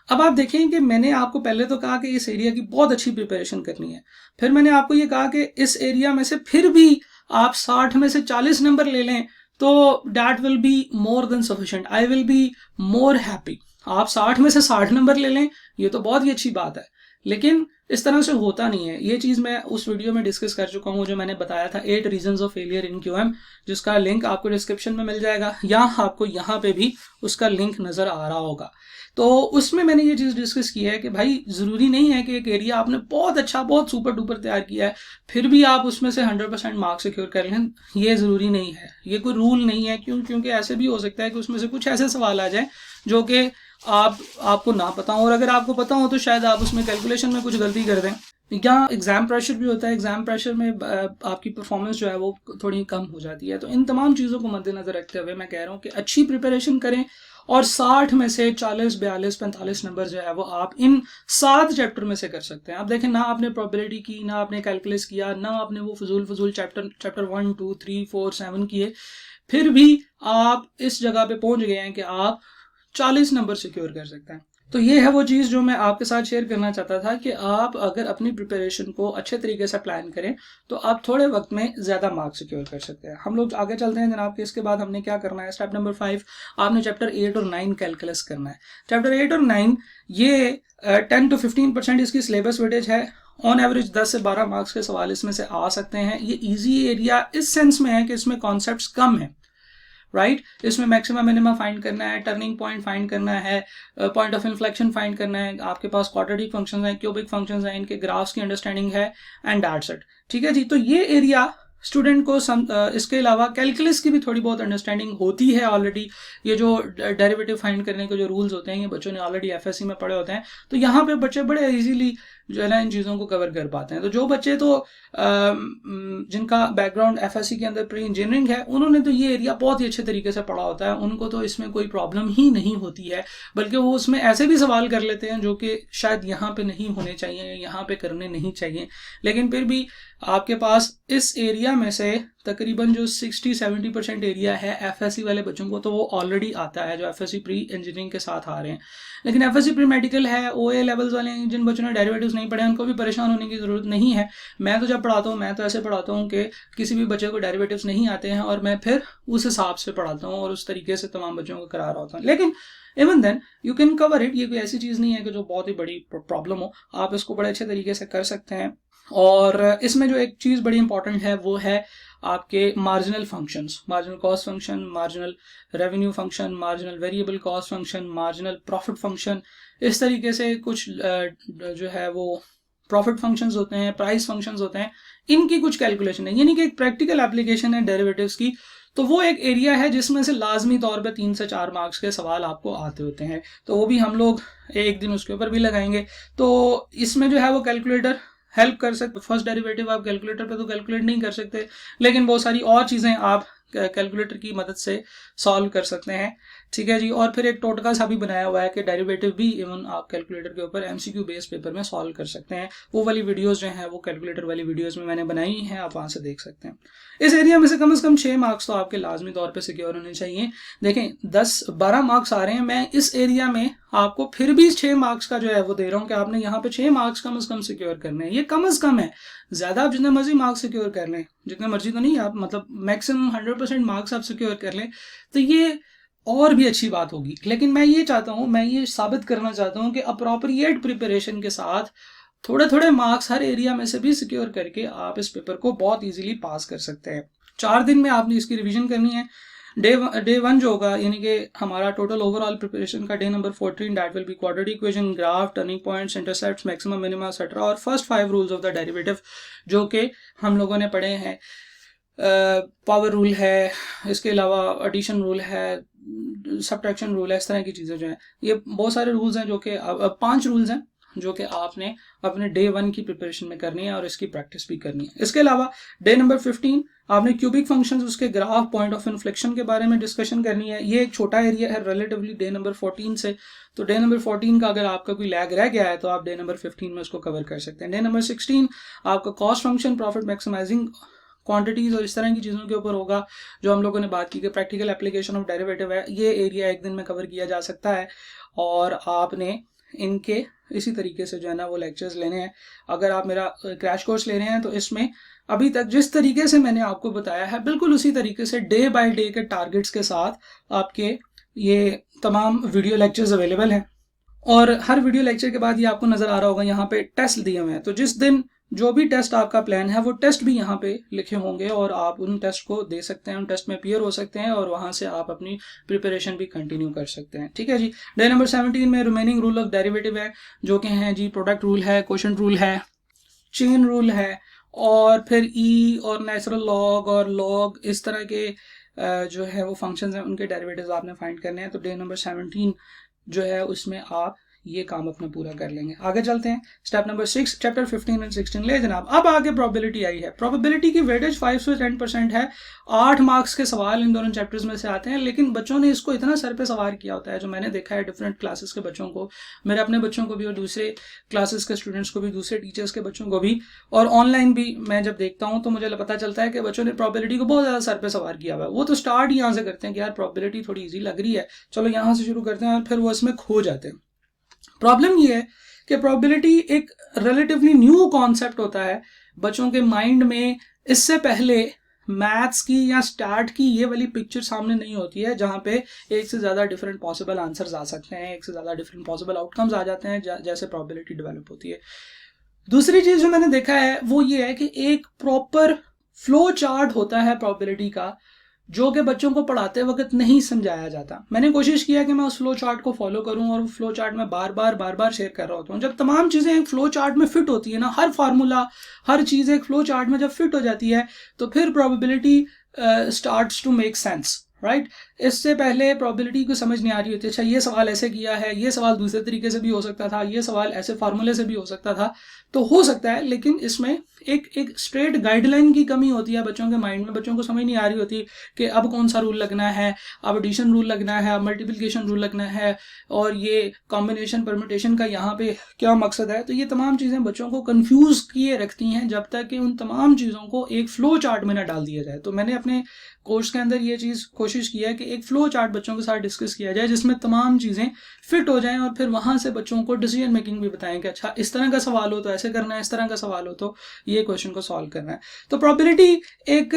S1: अब आप देखें कि मैंने आपको पहले तो कहा कि इस एरिया की बहुत अच्छी प्रिपरेशन करनी है, फिर मैंने आपको ये कहा कि इस एरिया में से फिर भी आप 60 में से 40 नंबर ले लें तो that will be more than sufficient, I will be more happy. आप 60 में से 60 नंबर ले लें, ये तो बहुत ही अच्छी बात है, लेकिन इस तरह से होता नहीं है। ये चीज़ मैं उस वीडियो में डिस्कस कर चुका हूँ जो मैंने बताया था 8 reasons of failure in QM, जिसका लिंक आपको डिस्क्रिप्शन में मिल जाएगा, या आपको यहाँ पे भी उसका लिंक नज़र आ रहा होगा। तो उसमें मैंने ये चीज़ डिस्कस की है कि भाई ज़रूरी नहीं है कि एक एरिया आपने बहुत अच्छा, बहुत सुपर डुपर तैयार किया है फिर भी आप उसमें से 100% मार्क्स सिक्योर कर लें। ये ज़रूरी नहीं है, ये कोई रूल नहीं है। क्योंकि ऐसे भी हो सकता है कि उसमें से कुछ ऐसे सवाल आ जाए जो कि आपको ना पता हो, और अगर आपको पता हो तो शायद आप उसमें कैलकुलेशन में कुछ गलती कर दें। या एग्जाम प्रेशर भी होता है, एग्जाम प्रेशर में आपकी परफॉर्मेंस जो है वो थोड़ी कम हो जाती है। तो इन तमाम चीज़ों को मद्देनजर रखते हुए मैं कह रहा हूँ कि अच्छी प्रिपरेशन करें, और 60 में से 40, 42, 45 नंबर जो है वो आप इन 7 चैप्टर में से कर सकते हैं। आप देखें, ना आपने प्रोबेबिलिटी की, ना आपने कैलकुलस किया, ना आपने वो फजूल चैप्टर 1, 2, 3, 4, 7 किए, फिर भी आप इस जगह पे पहुंच गए हैं कि आप 40 नंबर सिक्योर कर सकते हैं। तो ये है वो चीज़ जो मैं आपके साथ शेयर करना चाहता था कि आप अगर अपनी प्रिपरेशन को अच्छे तरीके से प्लान करें तो आप थोड़े वक्त में ज़्यादा मार्क्स सिक्योर कर सकते हैं। हम लोग आगे चलते हैं जनाब कि इसके बाद हमने क्या करना है। स्टेप नंबर 5, आपने चैप्टर 8 और 9 कैलकुलस करना है। चैप्टर 8 और 9 ये 10 to 15% इसकी सिलेबस वेटेज है। ऑन एवरेज 10 से 12 मार्क्स के सवाल इसमें से आ सकते हैं। ये ईजी एरिया इस सेंस में है कि इसमें कॉन्सेप्ट्स कम है, राइट। इसमें मैक्सिमम मिनिमम फाइंड करना है, टर्निंग पॉइंट फाइंड करना है, पॉइंट ऑफ इन्फ्लेक्शन फाइंड करना है, आपके पास क्वाड्रेटिक फंक्शंस हैं, क्यूबिक फंक्शंस हैं, इनके ग्राफ्स की अंडरस्टैंडिंग है, एंड दैट्स इट। ठीक है जी, तो ये एरिया स्टूडेंट को इसके अलावा कैलकुलस की भी थोड़ी बहुत अंडरस्टैंडिंग होती है ऑलरेडी। ये जो डेरिवेटिव फाइंड करने के जो रूल्स होते हैं ये बच्चों ने ऑलरेडी एफएससी में पढ़े होते हैं, तो यहाँ पे बच्चे बड़े इजीली जो है ना इन चीज़ों को कवर कर पाते हैं। तो जो बच्चे तो जिनका बैकग्राउंड एफएससी के अंदर प्री इंजीनियरिंग है, उन्होंने तो ये एरिया बहुत ही अच्छे तरीके से पढ़ा होता है, उनको तो इसमें कोई प्रॉब्लम ही नहीं होती है, बल्कि वो उसमें ऐसे भी सवाल कर लेते हैं जो कि शायद यहाँ पे नहीं होने चाहिए, यहाँ पे करने नहीं चाहिए, लेकिन फिर भी आपके पास इस एरिया में से तकरीबन जो 60-70% एरिया है एफएससी वाले बच्चों को तो वो ऑलरेडी आता है, जो एफएससी प्री इंजीनियरिंग के साथ आ रहे हैं। लेकिन एफएससी प्री मेडिकल है, ओए लेवल्स वाले हैं, जिन बच्चों ने डेरिवेटिव्स नहीं पढ़े उनको भी परेशान होने की ज़रूरत नहीं है। मैं तो जब पढ़ाता हूँ मैं तो ऐसे पढ़ाता हूँ कि किसी भी बच्चे को डेरिवेटिव्स नहीं आते हैं और मैं फिर उस हिसाब से पढ़ाता हूँ और उस तरीके से तमाम बच्चों को करा रहा होता हूँ। लेकिन even then you can cover it. ये कोई ऐसी चीज़ नहीं है कि जो बहुत ही बड़ी प्रॉब्लम हो, आप इसको बड़े अच्छे तरीके से कर सकते हैं। और इसमें जो एक चीज़ बड़ी इंपॉर्टेंट है वो है आपके marginal functions, marginal cost function, marginal revenue function, marginal variable cost function, marginal profit function. इस तरीके से कुछ जो है वो प्रॉफिट फंक्शंस होते हैं, प्राइस फंक्शंस होते हैं, इनकी कुछ कैलकुलेशन है, यानी कि एक प्रैक्टिकल एप्लीकेशन है डेरिवेटिव्स की। तो वो एक एरिया है जिसमें से लाजमी तौर पे 3 से 4 मार्क्स के सवाल आपको आते होते हैं, तो वो भी हम लोग एक दिन उसके ऊपर भी लगाएंगे। तो इसमें जो है वो कैलकुलेटर हेल्प कर सकते। फर्स्ट डेरिवेटिव आप कैलकुलेटर पे तो कैलकुलेट नहीं कर सकते, लेकिन बहुत सारी और चीज़ें आप कैलकुलेटर की मदद से सॉल्व कर सकते हैं, ठीक है जी। और फिर एक टोटका सा भी बनाया हुआ है कि डेरिवेटिव भी इवन आप कैलकुलेटर के ऊपर एमसीक्यू बेस्ड पेपर में सॉल्व कर सकते हैं। वो वाली वीडियोस जो हैं वो कैलकुलेटर वाली वीडियोस में मैंने बनाई हैं, आप वहाँ से देख सकते हैं। इस एरिया में से कम 6 मार्क्स तो आपके लाजमी तौर पे सिक्योर होने चाहिए। देखें 10-12 मार्क्स आ रहे हैं, मैं इस एरिया में आपको फिर भी 6 मार्क्स का जो है वो दे रहा हूँ कि आपने यहाँ पे 6 मार्क्स कम से कम सिक्योर करने हैं। ये कम से कम है, ज़्यादा आप जितने मर्जी मार्क्स सिक्योर कर लें, जितने मर्जी तो नहीं, आप मतलब मैक्सिमम 100% मार्क्स आप सिक्योर कर लें तो ये और भी अच्छी बात होगी। लेकिन मैं ये चाहता हूँ, मैं ये साबित करना चाहता हूँ कि अप्रोप्रिएट प्रिपरेशन के साथ थोड़े थोड़े मार्क्स हर एरिया में से भी सिक्योर करके आप इस पेपर को बहुत इजीली पास कर सकते हैं। 4 दिन में आपने इसकी रिवीजन करनी है। डे 1 जो होगा, यानी कि हमारा टोटल ओवरऑल प्रिपरेशन का day number 14, that will be quadratic equation, graph, turning points, intercepts, maximum, minimum, etcetera, और first 5 rules of the derivative जो कि हम लोगों ने पढ़े हैं। पावर रूल है, इसके अलावा एडिशन रूल है, सब्ट्रैक्शन रूल है, इस तरह की चीज़ें जो हैं, ये बहुत सारे रूल्स हैं जो कि 5 रूल्स हैं जो कि आपने अपने डे 1 की प्रिपरेशन में करनी है और इसकी प्रैक्टिस भी करनी है। इसके अलावा डे नंबर 15 आपने क्यूबिक फंक्शंस, उसके ग्राफ, पॉइंट ऑफ इन्फ्लेक्शन के बारे में डिस्कशन करनी है। ये एक छोटा एरिया है रिलेटिवली डे नंबर 14 से, तो डे नंबर 14 का अगर आपका कोई लैग रह गया है तो आप डे नंबर 15 में उसको कवर कर सकते हैं। डे नंबर 16 आपका cost function, profit maximising, quantities और इस तरह की चीज़ों के ऊपर होगा जो हम लोगों ने बात की कि प्रैक्टिकल एप्लीकेशन ऑफ डेरिवेटिव है। ये एरिया एक दिन में कवर किया जा सकता है और आपने इनके इसी तरीके से जो है ना वो लेक्चर्स लेने हैं। अगर आप मेरा क्रैश कोर्स ले रहे हैं तो इसमें अभी तक जिस तरीके से मैंने आपको बताया है बिल्कुल उसी तरीके से डे बाय डे के टारगेट्स के साथ आपके ये तमाम वीडियो लेक्चर्स अवेलेबल हैं। और हर वीडियो लेक्चर के बाद ये आपको नज़र आ रहा होगा यहाँ पे टेस्ट दिए हुए हैं, तो जिस दिन जो भी टेस्ट आपका प्लान है वो टेस्ट भी यहाँ पे लिखे होंगे और आप उन टेस्ट को दे सकते हैं, उन टेस्ट में अपीयर हो सकते हैं और वहाँ से आप अपनी प्रिपरेशन भी कंटिन्यू कर सकते हैं, ठीक है जी। डे नंबर 17 में रिमेनिंग रूल ऑफ डेरिवेटिव है जो कि हैं जी प्रोडक्ट रूल है, क्वोशंट रूल है, चेन रूल है, और फिर ई और नेचुरल लॉग और लॉग, इस तरह के जो है वो फंक्शंस हैं, उनके डेरिवेटिव्स आपने फाइंड करने हैं। तो डे नंबर 17 जो है उसमें आप ये काम अपना पूरा कर लेंगे। आगे चलते हैं, स्टेप नंबर 6, चैप्टर 15 एंड 16 ले जनाब। अब आगे प्रोबेबिलिटी आई है। प्रोबेबिलिटी की वेटेज 5 से 10% है। 8 मार्क्स के सवाल इन दोनों चैप्टर्स में से आते हैं, लेकिन बच्चों ने इसको इतना सर पे सवार किया होता है, जो मैंने देखा है डिफरेंट क्लासेस के बच्चों को, मेरे अपने बच्चों को भी और दूसरे क्लासेस के स्टूडेंट्स को भी, दूसरे टीचर्स के बच्चों को भी, और ऑनलाइन भी मैं जब देखता हूँ तो मुझे पता चलता है कि बच्चों ने प्रोबेबिलिटी को बहुत ज़्यादा सर पे सवार किया हुआ है। वो तो स्टार्ट यहाँ से करते हैं कि यार प्रोबेबिलिटी थोड़ी ईजी लग रही है, चलो यहाँ से शुरू करते हैं, और फिर वो इसमें खो जाते हैं। प्रॉब्लम ये है कि प्रोबेबिलिटी एक रिलेटिवली न्यू कॉन्सेप्ट होता है बच्चों के माइंड में। इससे पहले मैथ्स की या स्टैट की ये वाली पिक्चर सामने नहीं होती है जहाँ पे एक से ज़्यादा डिफरेंट पॉसिबल आंसर्स आ सकते हैं, एक से ज़्यादा डिफरेंट पॉसिबल आउटकम्स आ जाते हैं जैसे प्रोबेबिलिटी डेवलप होती है। दूसरी चीज़ जो मैंने देखा है वो ये है कि एक प्रॉपर फ्लो चार्ट होता है प्रोबेबिलिटी का, जो कि बच्चों को पढ़ाते वक्त नहीं समझाया जाता। मैंने कोशिश किया कि मैं उस फ्लो चार्ट को फॉलो करूं और फ्लो चार्ट में बार बार शेयर कर रहा होता हूं। जब तमाम चीज़ें एक फ्लो चार्ट में फिट होती है ना, हर फार्मूला हर चीज़ एक फ्लो चार्ट में जब फिट हो जाती है तो फिर probability starts to make sense, right. इससे पहले प्रोबेबिलिटी को समझ नहीं आ रही होती, अच्छा ये सवाल ऐसे किया है, ये सवाल दूसरे तरीके से भी हो सकता था, ये सवाल ऐसे फार्मूले से भी हो सकता था, तो हो सकता है। लेकिन इसमें एक स्ट्रेट गाइडलाइन की कमी होती है बच्चों के माइंड में। बच्चों को समझ नहीं आ रही होती कि अब कौन सा रूल लगना है, अब एडिशन रूल लगना है, अब मल्टीप्लिकेशन रूल लगना है, और ये कॉम्बिनेशन परम्यूटेशन का यहाँ पे क्या मकसद है। तो ये तमाम चीज़ें बच्चों को कंफ्यूज किए रखती हैं जब तक कि उन तमाम चीज़ों को एक फ्लो चार्ट में ना डाल दिया जाए। तो मैंने अपने कोर्स के अंदर ये चीज़ कोशिश की है कि एक फ्लो चार्ट बच्चों के साथ डिस्कस किया जाए जिसमें तमाम चीज़ें फिट हो जाएं, और फिर वहाँ से बच्चों को डिसीजन मेकिंग भी बताएं कि अच्छा इस तरह का सवाल हो तो ऐसे करना है, इस तरह का सवाल हो तो ये क्वेश्चन को सॉल्व करना है। तो प्रोबेबिलिटी एक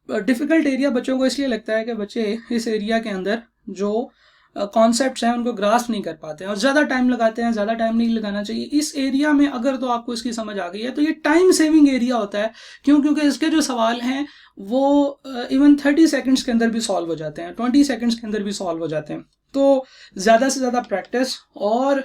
S1: डिफिकल्ट एरिया बच्चों को इसलिए लगता है कि बच्चे इस एरिया के अंदर जो कॉन्सेप्ट्स हैं उनको ग्रास्प नहीं कर पाते हैं और ज़्यादा टाइम लगाते हैं। ज़्यादा टाइम नहीं लगाना चाहिए इस एरिया में। अगर तो आपको इसकी समझ आ गई है तो ये टाइम सेविंग एरिया होता है। क्यों? क्योंकि इसके जो सवाल हैं वो इवन 30 सेकंड्स के अंदर भी सॉल्व हो जाते हैं, 20 सेकंड्स के अंदर भी सॉल्व हो जाते हैं। तो ज़्यादा से ज़्यादा प्रैक्टिस और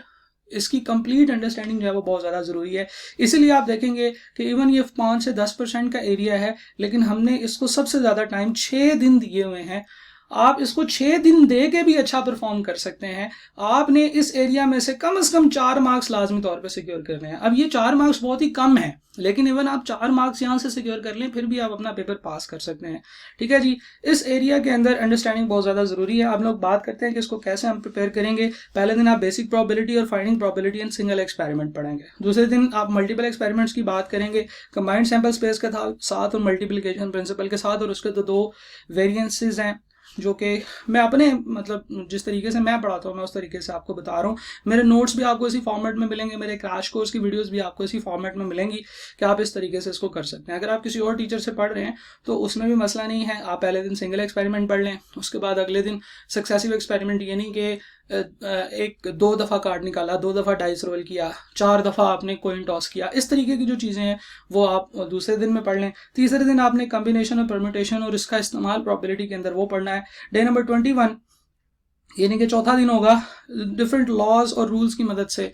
S1: इसकी कंप्लीट अंडरस्टैंडिंग जो है वो बहुत ज़्यादा ज़रूरी है। इसीलिए आप देखेंगे कि इवन ये 5 से 10% का एरिया है, लेकिन हमने इसको सबसे ज़्यादा टाइम 6 दिन दिए हुए हैं। आप इसको 6 दिन दे के भी अच्छा परफॉर्म कर सकते हैं। आपने इस एरिया में से कम 4 मार्क्स लाजमी तौर पे सिक्योर करने हैं। अब ये 4 मार्क्स बहुत ही कम है, लेकिन इवन आप 4 मार्क्स यहाँ से सिक्योर कर लें फिर भी आप अपना पेपर पास कर सकते हैं। ठीक है जी, इस एरिया के अंदर अंडरस्टैंडिंग बहुत ज़्यादा ज़रूरी है। आप लोग बात करते हैं कि इसको कैसे हम प्रिपेयर करेंगे। पहले दिन आप बेसिक प्रोबेबिलिटी और finding probability and single experiment पढ़ेंगे। दूसरे दिन आप मल्टीपल एक्सपेरिमेंट्स की बात करेंगे, कंबाइंड सैंपल स्पेस के साथ और मल्टीप्लिकेशन प्रिंसिपल के साथ, और उसके तो 2 वेरिएंसेस हैं जो कि मैं अपने मतलब जिस तरीके से मैं पढ़ाता हूँ मैं उस तरीके से आपको बता रहा हूँ। मेरे नोट्स भी आपको इसी फॉर्मेट में मिलेंगे, मेरे क्रैश कोर्स की वीडियोस भी आपको इसी फॉर्मेट में मिलेंगी कि आप इस तरीके से इसको कर सकते हैं। अगर आप किसी और टीचर से पढ़ रहे हैं तो उसमें भी मसला नहीं है। आप पहले दिन सिंगल एक्सपेरिमेंट पढ़ लें, उसके बाद अगले दिन सक्सेसिव एक्सपेरिमेंट, यानी कि 2 दफ़ा कार्ड निकाला, 2 दफ़ा डाइस रोल किया, 4 दफ़ा आपने कोइन टॉस किया, इस तरीके की जो चीज़ें हैं वो आप दूसरे दिन में पढ़ लें। तीसरे दिन आपने कॉम्बिनेशन और परम्यूटेशन और इसका इस्तेमाल प्रोबेबिलिटी के अंदर वो पढ़ना है। डे नंबर 21 यानी कि चौथा दिन होगा डिफरेंट लॉज और रूल्स की मदद से।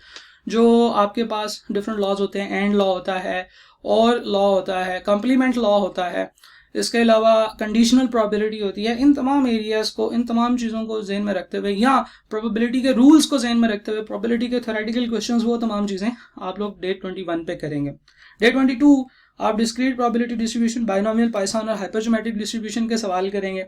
S1: जो आपके पास डिफरेंट लॉज होते हैं, एंड लॉ होता है, और लॉ होता है, कम्प्लीमेंट लॉ होता है, इसके अलावा कंडीशनल प्रोबेबिलिटी होती है। इन तमाम एरियाज़ को, इन तमाम चीज़ों को जहन में रखते हुए या प्रोबेबिलिटी के रूल्स को जहन में रखते हुए प्रोबेबिलिटी के थ्योरेटिकल क्वेश्चंस, वो तमाम चीज़ें आप लोग डे 21 पे करेंगे। डे 22 आप discrete probability distribution, binomial, Poisson और हाइपरजोमेट्रिक डिस्ट्रीब्यूशन के सवाल करेंगे,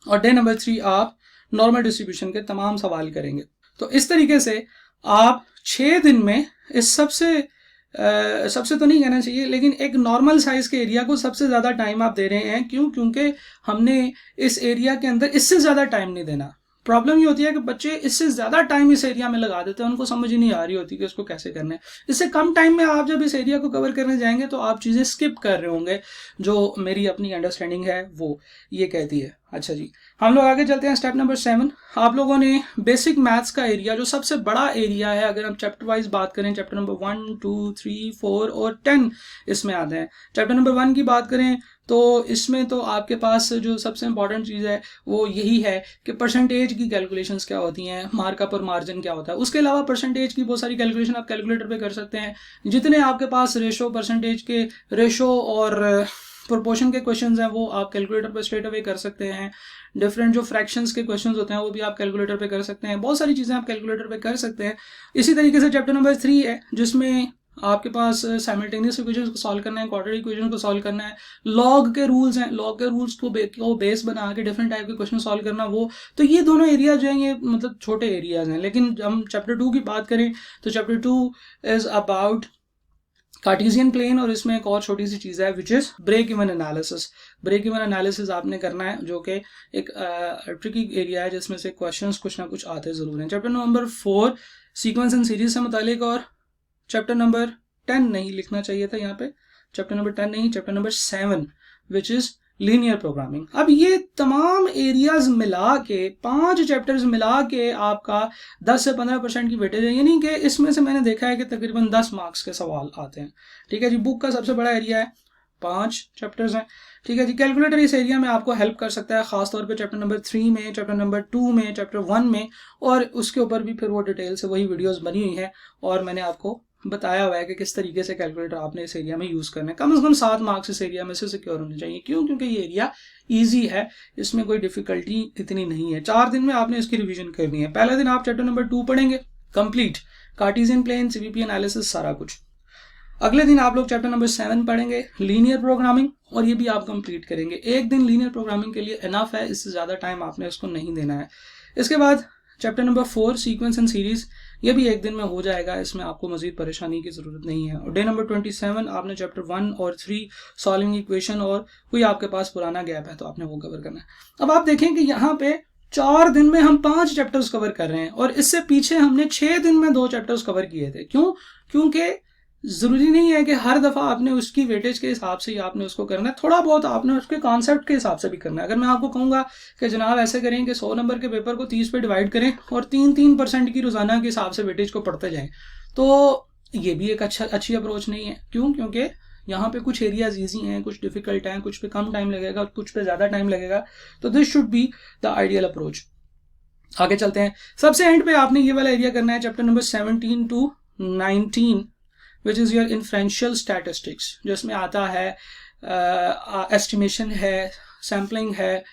S1: और डे नंबर 3 आप नॉर्मल डिस्ट्रीब्यूशन के तमाम सवाल करेंगे। तो इस तरीके से आप 6 दिन में इस सबसे तो नहीं कहना चाहिए, लेकिन एक नॉर्मल साइज के एरिया को सबसे ज़्यादा टाइम आप दे रहे हैं। क्यों? क्योंकि हमने इस एरिया के अंदर इससे ज़्यादा टाइम नहीं देना। प्रॉब्लम ये होती है कि बच्चे इससे ज़्यादा टाइम इस एरिया में लगा देते हैं, उनको समझ ही नहीं आ रही होती कि उसको कैसे करना है। इससे कम टाइम में आप जब इस एरिया को कवर करने जाएंगे तो आप चीज़ें स्किप कर रहे होंगे, जो मेरी अपनी अंडरस्टैंडिंग है वो ये कहती है। अच्छा जी, हम लोग आगे चलते हैं। स्टेप नंबर 7, आप लोगों ने बेसिक मैथ्स का एरिया, जो सबसे बड़ा एरिया है, अगर हम चैप्टर वाइज बात करें, चैप्टर नंबर 1, 2, 3, 4 और 10 इसमें आते हैं। चैप्टर नंबर 1 की बात करें तो इसमें तो आपके पास जो सबसे इंपॉर्टेंट चीज़ है वो यही है कि परसेंटेज की कैलकुलेशंस क्या होती हैं, मार्कअप और मार्जिन क्या होता है। उसके अलावा परसेंटेज की बहुत सारी कैलकुलेशन आप कैलकुलेटर पे कर सकते हैं। जितने आपके पास रेशो, परसेंटेज के रेशो और प्रोपोर्शन के क्वेश्चंस हैं वो आप कैलकुलेटर पे स्ट्रेट अवे कर सकते हैं। डिफरेंट जो फ्रैक्शंस के क्वेश्चंस होते हैं वो भी आप कैलकुलेटर पे कर सकते हैं। बहुत सारी चीज़ें आप कैलकुलेटर पे कर सकते हैं। इसी तरीके से चैप्टर नंबर 3 है जिसमें आपके पास साइमल्टेनियस इक्वेशंस को सॉल्व करना है, क्वाड्रेटिक इक्वेशन को सॉल्व करना है, लॉग के रूल्स हैं, लॉग के रूल्स को बेस बना के डिफरेंट टाइप के क्वेश्चन सॉल्व करना वो। तो ये दोनों एरिया जो हैं ये मतलब छोटे एरियाज हैं। लेकिन जब हम चैप्टर 2 की बात करें तो chapter 2 is about Cartesian plane, और इसमें एक और छोटी सी चीज़ है which is break even analysis. Break even analysis आपने करना है, जो कि एक ट्रिकी एरिया है जिसमें से क्वेश्चंस कुछ ना कुछ आते ज़रूर हैं। Chapter number 4 sequence and series से मुतालिक, और चैप्टर नंबर 10 नहीं लिखना चाहिए था यहाँ पे, चैप्टर नंबर 10 नहीं, chapter number 7 which is linear programming. अब ये तमाम एरियाज मिला के 5 चैप्टर्स मिला के आपका 10 से 15% की वेटेज है, यानी कि इसमें से मैंने देखा है कि तकरीबन 10 मार्क्स के सवाल आते हैं। ठीक है जी, बुक का सबसे बड़ा एरिया है 5 चैप्टर्स हैं। ठीक है जी, कैलकुलेटर इस एरिया में आपको हेल्प कर सकता है, खासतौर पे चैप्टर नंबर 3 में, चैप्टर नंबर 2 में, चैप्टर 1 में, और उसके ऊपर भी फिर वो डिटेल से वही वीडियोस बनी हुई हैं और मैंने आपको बताया हुआ है कि किस तरीके से कैलकुलेटर आपने इस एरिया में यूज करना है। कम से कम 7 मार्क्स इस एरिया में से सिक्योर होने चाहिए। क्यों? क्योंकि ये एरिया ईजी है, इसमें कोई डिफिकल्टी इतनी नहीं है। 4 दिन में आपने इसकी रिवीजन करनी है। पहले दिन आप चैप्टर नंबर 2 पढ़ेंगे complete, Cartesian plane, CVP analysis, सारा कुछ। अगले दिन आप लोग चैप्टर नंबर 7 पढ़ेंगे, लीनियर प्रोग्रामिंग, और ये भी आप कंप्लीट करेंगे। एक दिन लीनियर प्रोग्रामिंग के लिए इनफ है, इससे ज़्यादा टाइम आपने इसको नहीं देना है। इसके बाद chapter number 4 sequence and series, ये भी एक दिन में हो जाएगा, इसमें आपको मजीद परेशानी की जरूरत नहीं है। और डे नंबर 27 आपने चैप्टर 1 और 3 सॉल्विंग इक्वेशन, और कोई आपके पास पुराना गैप है तो आपने वो कवर करना है। अब आप देखें कि यहाँ पे 4 दिन में हम 5 चैप्टर्स कवर कर रहे हैं, और इससे पीछे हमने 6 दिन में 2 चैप्टर्स कवर किए थे। क्यों? क्योंकि जरूरी नहीं है कि हर दफा आपने उसकी वेटेज के हिसाब से ही आपने उसको करना है, थोड़ा बहुत आपने उसके कॉन्सेप्ट के हिसाब से भी करना है। अगर मैं आपको कहूंगा कि जनाब ऐसे करें कि 100 नंबर के पेपर को 30 पे डिवाइड करें और 3-3% की रोजाना के हिसाब से वेटेज को पढ़ते जाएं, तो ये भी एक अच्छी अप्रोच नहीं है। क्यों? क्योंकि यहाँ पे कुछ एरियाज ईजी हैं, कुछ डिफिकल्ट हैं, कुछ पे कम टाइम लगेगा, कुछ पे ज्यादा टाइम लगेगा। तो this should be the ideal approach. आगे चलते हैं। सबसे एंड पे आपने ये वाला एरिया करना है, chapter number 17 to 19, which is your inferential statistics, जिसमें आता है एस्टिमेशन है, सैम्पलिंग है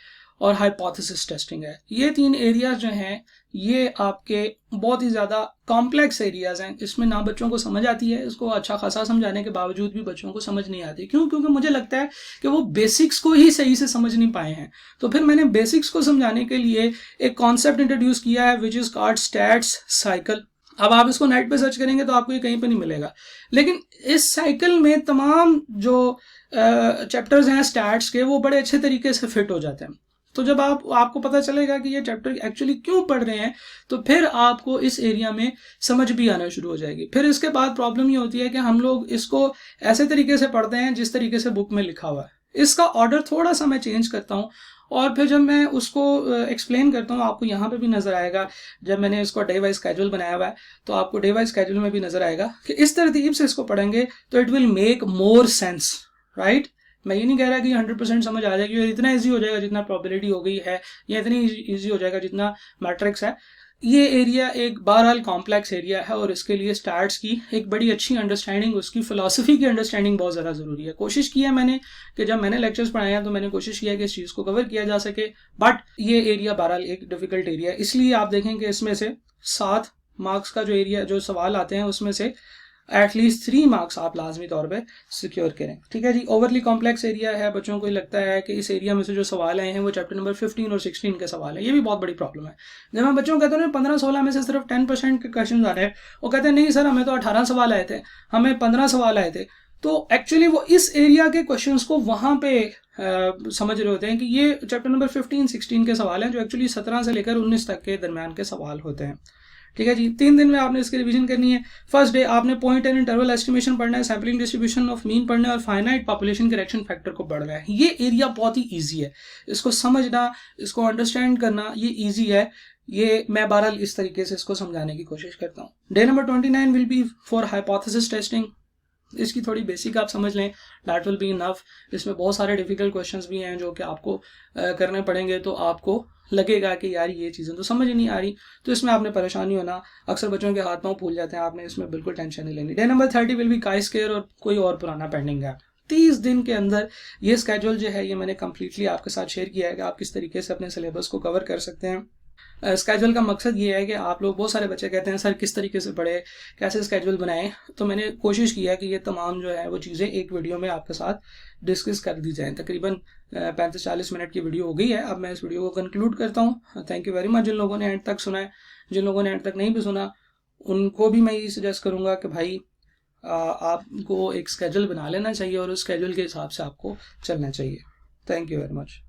S1: और हाइपोथेसिस टेस्टिंग है। ये 3 एरियाज जो हैं ये आपके बहुत ही ज़्यादा कॉम्प्लेक्स एरियाज हैं। इसमें ना बच्चों को समझ आती है, इसको अच्छा खासा समझाने के बावजूद भी बच्चों को समझ नहीं आती। क्यों? क्योंकि मुझे लगता है कि वो बेसिक्स को ही सही से समझ नहीं पाए हैं। तो फिर मैंने बेसिक्स को समझाने के लिए एक कॉन्सेप्ट इंट्रोड्यूस किया है, which is called stats cycle. अब आप इसको नेट पे सर्च करेंगे तो आपको ये कहीं पे नहीं मिलेगा, लेकिन इस साइकिल में तमाम जो चैप्टर्स हैं स्टैट्स के, वो बड़े अच्छे तरीके से फिट हो जाते हैं। तो जब आपको पता चलेगा कि ये चैप्टर एक्चुअली क्यों पढ़ रहे हैं, तो फिर आपको इस एरिया में समझ भी आना शुरू हो जाएगी। फिर इसके बाद प्रॉब्लम ये होती है कि हम लोग इसको ऐसे तरीके से पढ़ते हैं जिस तरीके से बुक में लिखा हुआ है। इसका ऑर्डर थोड़ा सा मैं चेंज करता हूँ, और फिर जब मैं उसको एक्सप्लेन करता हूँ आपको यहाँ पे भी नजर आएगा। जब मैंने इसको डे वाइज स्केड्यूल बनाया हुआ है तो आपको डे वाइज स्केड्यूल में भी नजर आएगा कि इस तरतीब से इसको पढ़ेंगे तो it will make more sense, right. मैं ये नहीं कह रहा कि 100% समझ आ जाएगी और इतना ईजी हो जाएगा जितना प्रोबेबिलिटी हो गई है, या इतनी ईजी हो जाएगा जितना मैट्रिक्स है। ये एरिया एक बहरहाल कॉम्प्लेक्स एरिया है, और इसके लिए स्टैट्स की एक बड़ी अच्छी अंडरस्टैंडिंग, उसकी फिलॉसफी की अंडरस्टैंडिंग बहुत ज़्यादा ज़रूरी है। कोशिश की है मैंने कि जब मैंने लेक्चर्स पढ़ाए हैं तो मैंने कोशिश किया कि इस चीज़ को कवर किया जा सके, बट ये एरिया बहरहाल एक डिफिकल्ट एरिया है। इसलिए आप देखें कि इसमें से 7 मार्क्स का जो एरिया जो सवाल आते हैं उसमें से एटलीस्ट 3 मार्क्स आप लाजमी तौर पे सिक्योर करें। ठीक है जी। ओवरली कॉम्प्लेक्स एरिया है, बच्चों को लगता है कि इस एरिया में से जो सवाल आए हैं वो चैप्टर नंबर 15 और 16 के सवाल है। ये भी बहुत बड़ी प्रॉब्लम है। जब मैं बच्चों को कहता हूँ 15-16 में से सिर्फ 10% के क्वेश्चन आ रहे हैं, वो कहते हैं नहीं सर हमें तो 18 सवाल आए थे, हमें 15 सवाल आए थे। तो एक्चुअली वो इस एरिया के क्वेश्चंस को वहां पे समझ रहे होते हैं कि ये चैप्टर नंबर 15-16 के सवाल हैं, जो एक्चुअली 17 से लेकर 19 तक के दरमियान के सवाल होते हैं। ठीक है जी। 3 दिन में आपने इसकी रिवीजन करनी है। फर्स्ट डे आपने पॉइंट एंड इंटरवल एस्टिमेशन पढ़ना है, सैम्पलिंग डिस्ट्रीब्यूशन ऑफ मीन पढ़ना है, और फाइनाइट पॉपुलेशन करेक्शन फैक्टर को पढ़ना है। ये एरिया बहुत ही ईजी है, इसको समझना, इसको अंडरस्टैंड करना ये ईजी है। ये मैं बहरहाल इस तरीके से इसको समझाने की कोशिश करता हूँ। Day number 29 will be for hypothesis testing. इसकी थोड़ी बेसिक आप समझ लें, दैट विल बी इनफ। इसमें बहुत सारे डिफिकल्ट क्वेश्चंस भी हैं जो कि आपको करने पड़ेंगे, तो आपको लगेगा कि यार ये चीज़ें तो समझ ही नहीं आ रही, तो इसमें आपने परेशानी होना। अक्सर बच्चों के हाथ पाँव फूल जाते हैं, आपने इसमें बिल्कुल टेंशन नहीं लेनी। Day number 30 will be chi square और कोई और पुराना पेंडिंग गैप। 30 दिन के अंदर ये स्केड्यूल जो है ये मैंने कंप्लीटली आपके साथ शेयर किया है कि आप किस तरीके से अपने सिलेबस को कवर कर सकते हैं। स्केड्यूल का मकसद ये है कि आप लोग, बहुत सारे बच्चे कहते हैं सर किस तरीके से पढ़े, कैसे स्केड्यूल बनाएं, तो मैंने कोशिश किया कि ये तमाम जो है वो चीज़ें एक वीडियो में आपके साथ डिस्कस कर दी जाएं। तकरीबन 35-40 मिनट की वीडियो हो गई है। अब मैं इस वीडियो को कंक्लूड करता हूँ। थैंक यू वेरी मच जिन लोगों ने एंड तक सुना है। जिन लोगों ने एंड तक नहीं भी सुना उनको भी मैं ये सजेस्ट करूँगा कि भाई आपको एक स्केड्यूल बना लेना चाहिए और उस स्केड्यूल के हिसाब से आपको चलना चाहिए। Thank you very much.